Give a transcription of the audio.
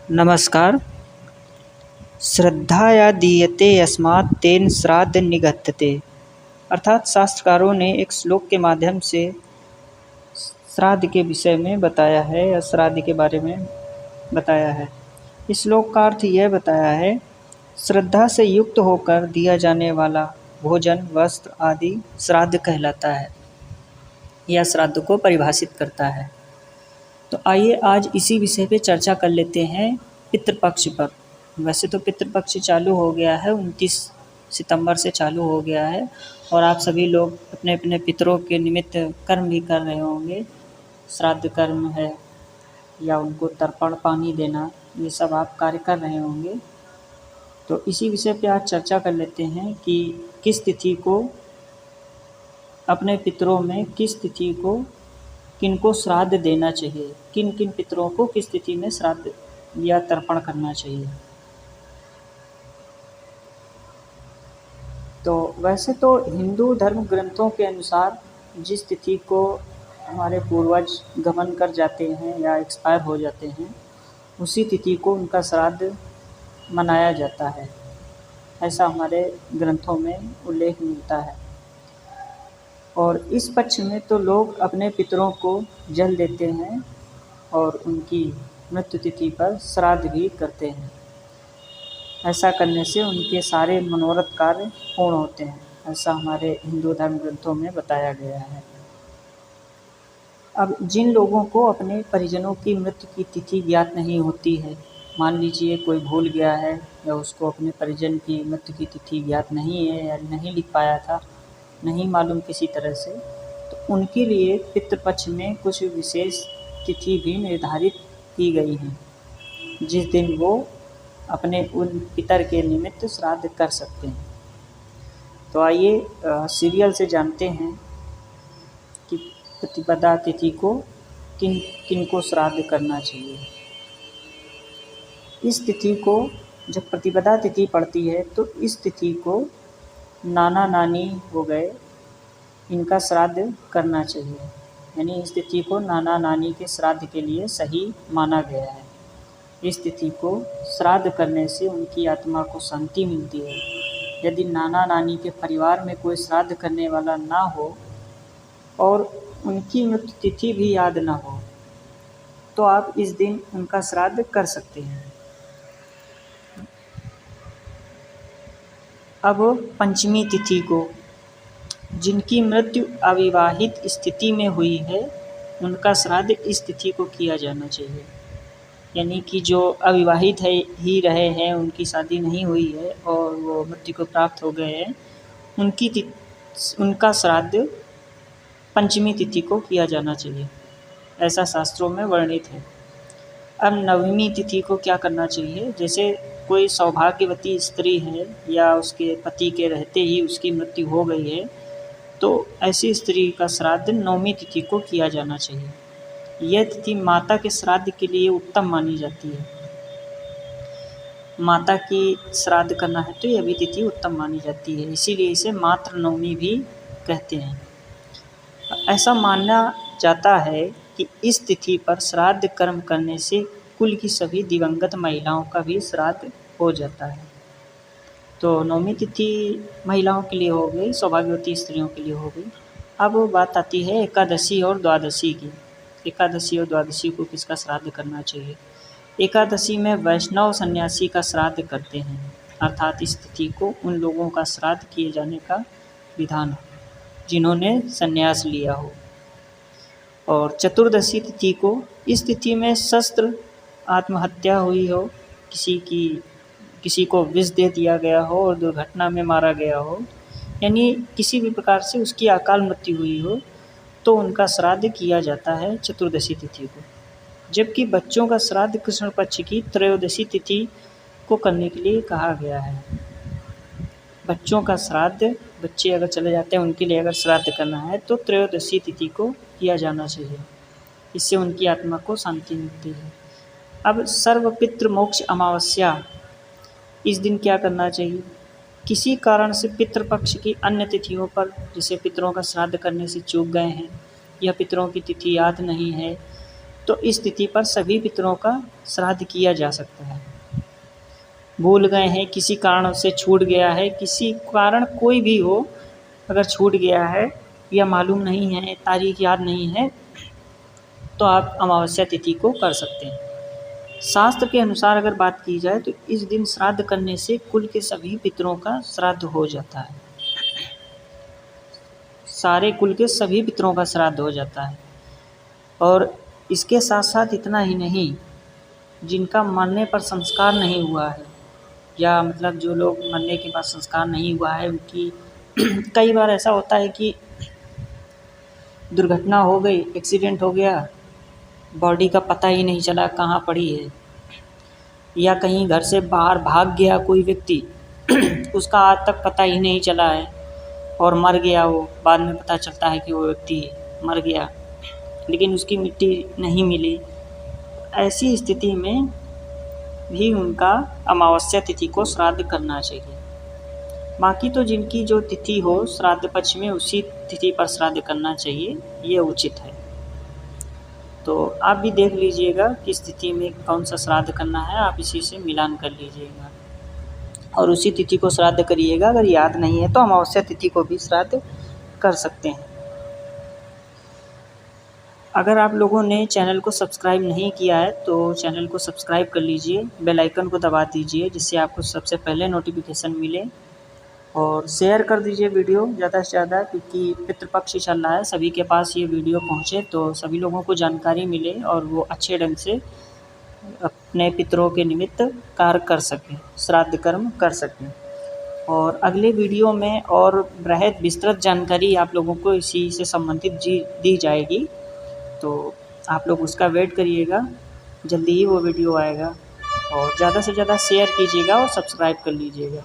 नमस्कार। श्रद्धाया दीयते यस्मात् तेन श्राद्ध निगद्यते। अर्थात शास्त्रकारों ने एक श्लोक के माध्यम से श्राद्ध के विषय में बताया है या श्राद्ध के बारे में बताया है। इस श्लोक का अर्थ यह बताया है, श्रद्धा से युक्त होकर दिया जाने वाला भोजन, वस्त्र आदि श्राद्ध कहलाता है या श्राद्ध को परिभाषित करता है। तो आइए आज इसी विषय पे चर्चा कर लेते हैं, पितृपक्ष पर। वैसे तो पितृपक्ष चालू हो गया है, 29 सितंबर से चालू हो गया है और आप सभी लोग अपने अपने पितरों के निमित्त कर्म भी कर रहे होंगे। श्राद्ध कर्म है या उनको तर्पण पानी देना, ये सब आप कार्य कर रहे होंगे। तो इसी विषय पे आज चर्चा कर लेते हैं कि किस तिथि को अपने पितरों में किस तिथि को किनको श्राद्ध देना चाहिए, किन किन पितरों को किस तिथि में श्राद्ध या तर्पण करना चाहिए। तो वैसे तो हिंदू धर्म ग्रंथों के अनुसार जिस तिथि को हमारे पूर्वज गमन कर जाते हैं या एक्सपायर हो जाते हैं, उसी तिथि को उनका श्राद्ध मनाया जाता है, ऐसा हमारे ग्रंथों में उल्लेख मिलता है। और इस पक्ष में तो लोग अपने पितरों को जल देते हैं और उनकी मृत्यु तिथि पर श्राद्ध भी करते हैं। ऐसा करने से उनके सारे मनोरथ कार्य पूर्ण होते हैं, ऐसा हमारे हिंदू धर्म ग्रंथों में बताया गया है। अब जिन लोगों को अपने परिजनों की मृत्यु की तिथि ज्ञात नहीं होती है, मान लीजिए कोई भूल गया है या उसको अपने परिजन की मृत्यु की तिथि ज्ञात नहीं है या नहीं लिख पाया था, नहीं मालूम किसी तरह से, तो उनके लिए पितृपक्ष में कुछ विशेष तिथि भी निर्धारित की गई हैं, जिस दिन वो अपने उन पितर के निमित्त श्राद्ध कर सकते हैं। तो आइए सीरियल से जानते हैं कि प्रतिपदा तिथि को किन को श्राद्ध करना चाहिए। इस तिथि को जब प्रतिपदा तिथि पड़ती है तो इस तिथि को नाना नानी हो गए, इनका श्राद्ध करना चाहिए। यानी इस तिथि को नाना नानी के श्राद्ध के लिए सही माना गया है। इस तिथि को श्राद्ध करने से उनकी आत्मा को शांति मिलती है। यदि नाना नानी के परिवार में कोई श्राद्ध करने वाला ना हो और उनकी मृत्यु तिथि भी याद ना हो, तो आप इस दिन उनका श्राद्ध कर सकते हैं। अब पंचमी तिथि को, जिनकी मृत्यु अविवाहित स्थिति में हुई है, उनका श्राद्ध इस तिथि को किया जाना चाहिए। यानी कि जो अविवाहित है ही रहे हैं, उनकी शादी नहीं हुई है और वो मृत्यु को प्राप्त हो गए हैं, उनका श्राद्ध पंचमी तिथि को किया जाना चाहिए, ऐसा शास्त्रों में वर्णित है। अब नवमी तिथि को क्या करना चाहिए, जैसे कोई सौभाग्यवती स्त्री है या उसके पति के रहते ही उसकी मृत्यु हो गई है, तो ऐसी स्त्री का श्राद्ध नवमी तिथि को किया जाना चाहिए। यह तिथि माता के श्राद्ध के लिए उत्तम मानी जाती है। माता की श्राद्ध करना है तो यह भी तिथि उत्तम मानी जाती है, इसीलिए इसे मातृ नवमी भी कहते हैं। ऐसा माना जाता है कि इस तिथि पर श्राद्ध कर्म करने से कुल की सभी दिवंगत महिलाओं का भी श्राद्ध हो जाता है। तो नवमी तिथि महिलाओं के लिए हो गई, सौभाग्यवती स्त्रियों के लिए हो गई। अब बात आती है एकादशी और द्वादशी की। एकादशी और द्वादशी को किसका श्राद्ध करना चाहिए। एकादशी में वैष्णव सन्यासी का श्राद्ध करते हैं, अर्थात इस तिथि को उन लोगों का श्राद्ध किए जाने का विधान है जिन्होंने संन्यास लिया हो। और चतुर्दशी तिथि को, इस तिथि में शस्त्र आत्महत्या हुई हो, किसी को विष दे दिया गया हो और दुर्घटना में मारा गया हो, यानी किसी भी प्रकार से उसकी अकाल मृत्यु हुई हो, तो उनका श्राद्ध किया जाता है चतुर्दशी तिथि को। जबकि बच्चों का श्राद्ध कृष्ण पक्ष की त्रयोदशी तिथि को करने के लिए कहा गया है। बच्चों का श्राद्ध, बच्चे अगर चले जाते हैं उनके लिए अगर श्राद्ध करना है तो त्रयोदशी तिथि को किया जाना चाहिए, इससे उनकी आत्मा को शांति मिलती है। अब सर्वपितृ मोक्ष अमावस्या, इस दिन क्या करना चाहिए। किसी कारण से पितृपक्ष की अन्य तिथियों पर, जैसे पितरों का श्राद्ध करने से चूक गए हैं या पितरों की तिथि याद नहीं है, तो इस तिथि पर सभी पितरों का श्राद्ध किया जा सकता है। भूल गए हैं, किसी कारण से छूट गया है, किसी कारण कोई भी हो, अगर छूट गया है या मालूम नहीं है, तारीख याद नहीं है, तो आप अमावस्या तिथि को कर सकते हैं। शास्त्र के अनुसार अगर बात की जाए तो इस दिन श्राद्ध करने से कुल के सभी पितरों का श्राद्ध हो जाता है। सारे कुल के सभी पितरों का श्राद्ध हो जाता है। और इसके साथ साथ इतना ही नहीं, जिनका मरने पर संस्कार नहीं हुआ है, या मतलब जो लोग मरने के बाद संस्कार नहीं हुआ है उनकी कई बार ऐसा होता है कि दुर्घटना हो गई, एक्सीडेंट हो गया, बॉडी का पता ही नहीं चला कहाँ पड़ी है, या कहीं घर से बाहर भाग गया कोई व्यक्ति उसका आज तक पता ही नहीं चला है और मर गया, वो बाद में पता चलता है कि वो व्यक्ति मर गया, लेकिन उसकी मिट्टी नहीं मिली। ऐसी स्थिति में भी उनका अमावस्या तिथि को श्राद्ध करना चाहिए। बाकी तो जिनकी जो तिथि हो श्राद्ध पक्ष में, उसी तिथि पर श्राद्ध करना चाहिए, ये उचित है। तो आप भी देख लीजिएगा किस तिथि में कौन सा श्राद्ध करना है, आप इसी से मिलान कर लीजिएगा और उसी तिथि को श्राद्ध करिएगा। अगर याद नहीं है तो अमावस्या तिथि को भी श्राद्ध कर सकते हैं। अगर आप लोगों ने चैनल को सब्सक्राइब नहीं किया है तो चैनल को सब्सक्राइब कर लीजिए, बेल आइकन को दबा दीजिए जिससे आपको सबसे पहले नोटिफिकेशन मिले, और शेयर कर दीजिए वीडियो ज़्यादा से ज़्यादा, क्योंकि पितृपक्ष चल रहा है, सभी के पास ये वीडियो पहुँचे तो सभी लोगों को जानकारी मिले और वो अच्छे ढंग से अपने पितरों के निमित्त कार्य कर सकें, श्राद्ध कर्म कर सकें। और अगले वीडियो में और बृहद विस्तृत जानकारी आप लोगों को इसी से संबंधित दी जाएगी, तो आप लोग उसका वेट करिएगा, जल्दी ही वो वीडियो आएगा। और ज़्यादा से ज़्यादा शेयर कीजिएगा और सब्सक्राइब कर लीजिएगा।